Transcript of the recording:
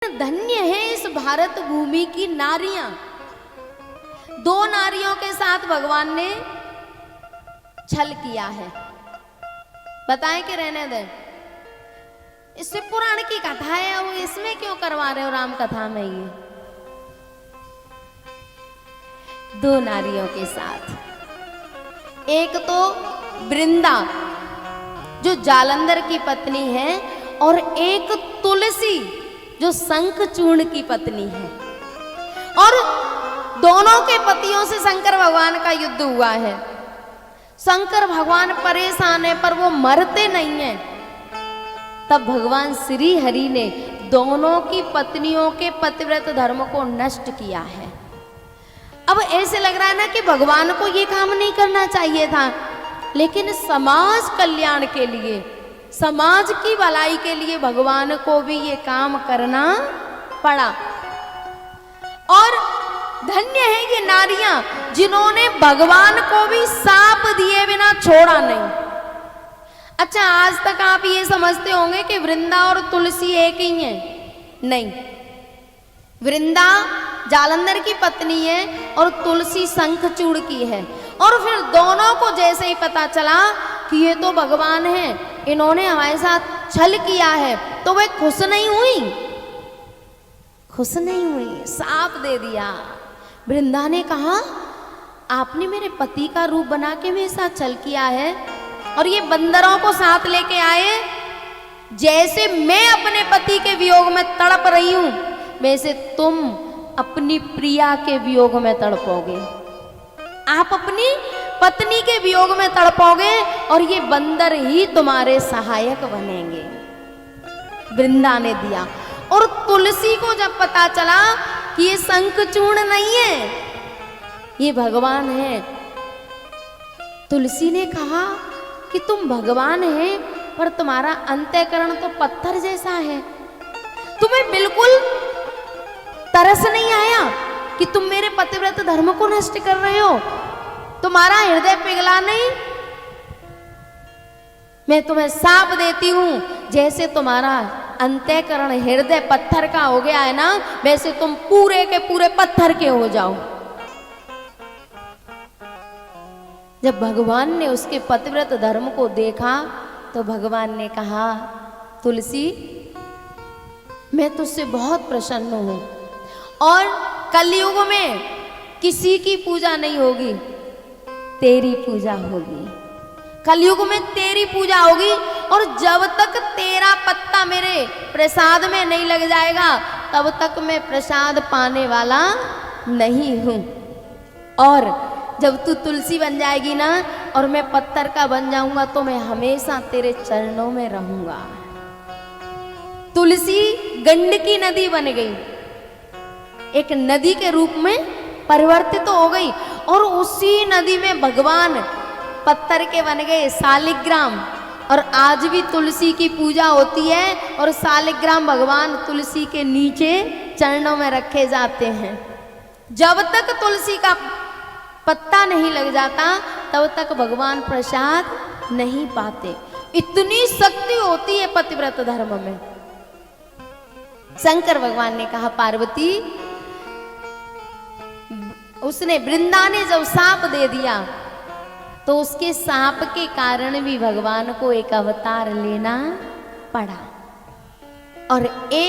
धन्य है इस भारत भूमि की नारियां। दो नारियों के साथ भगवान ने छल किया है। बताएं कि रहने दें, इससे पुराण की कथा है, वो इसमें क्यों करवा रहे हो राम कथा में? ये दो नारियों के साथ, एक तो वृंदा जो जालंधर की पत्नी है और एक तुलसी जो शंखचूर्ण की पत्नी है। और दोनों के पतियों से शंकर भगवान का युद्ध हुआ है। शंकर भगवान परेशान है पर वो मरते नहीं हैं। तब भगवान श्री हरि ने दोनों की पत्नियों के पतिव्रत धर्म को नष्ट किया है। अब ऐसे लग रहा है ना कि भगवान को ये काम नहीं करना चाहिए था, लेकिन समाज कल्याण के लिए, समाज की भलाई के लिए भगवान को भी ये काम करना पड़ा। और धन्य है ये नारियां जिन्होंने भगवान को भी साप दिए बिना छोड़ा नहीं। अच्छा, आज तक आप ये समझते होंगे कि वृंदा और तुलसी एक ही हैं। नहीं, वृंदा जालंधर की पत्नी है और तुलसी शंखचूर्ण की है। और फिर दोनों को जैसे ही पता चला कि ये तो भगवान हैं, इन्होंने हमारे साथ छल किया है, तो वे खुश नहीं हुई, खुश नहीं हुई, साप दे दिया। वृंदा ने कहा, आपने मेरे पति का रूप बना के मेरे साथ छल किया है और ये बंदरों को साथ लेके आए। जैसे मैं अपने पति के वियोग में तड़प रही हूं, वैसे तुम अपनी प्रिया के वियोग में तड़पोगे। आप अपनी पत्नी के वियोग में तड़पोगे और ये बंदर ही तुम्हारे सहायक बनेंगे। वृंदा ने दिया। और तुलसी को जब पता चला कि ये शंखचूर्ण नहीं है, ये भगवान है, तुलसी ने कहा कि तुम भगवान हैं पर तुम्हारा अंतःकरण तो पत्थर जैसा है। तुम्हें बिल्कुल तरस नहीं आया कि तुम मेरे पतिव्रत धर्म को नष्ट कर रहे हो? तुम्हारा हृदय पिघला नहीं? मैं तुम्हें शाप देती हूं, जैसे तुम्हारा अंतःकरण हृदय पत्थर का हो गया है ना, वैसे तुम पूरे के पूरे पत्थर के हो जाओ। जब भगवान ने उसके पतिव्रत धर्म को देखा तो भगवान ने कहा, तुलसी, मैं तुझसे बहुत प्रसन्न हूं और कलयुग में किसी की पूजा नहीं होगी, तेरी पूजा होगी। कलयुग में तेरी पूजा होगी और जब तक तेरा पत्ता मेरे प्रसाद में नहीं लग जाएगा तब तक मैं प्रसाद पाने वाला नहीं हूं। और जब तू तुलसी बन जाएगी ना और मैं पत्थर का बन जाऊंगा तो मैं हमेशा तेरे चरणों में रहूंगा। तुलसी गंडकी नदी बन गई, एक नदी के रूप में परिवर्तित हो गई। और उसी नदी में भगवान पत्थर के बन गए शालिग्राम। और आज भी तुलसी की पूजा होती है और शालिग्राम भगवान तुलसी के नीचे चरणों में रखे जाते हैं। जब तक तुलसी का पत्ता नहीं लग जाता तब तक भगवान प्रसाद नहीं पाते। इतनी शक्ति होती है पतिव्रत धर्म में। शंकर भगवान ने कहा, पार्वती, उसने वृंदा ने जब साप दे दिया तो उसके साप के कारण भी भगवान को एक अवतार लेना पड़ा। और एक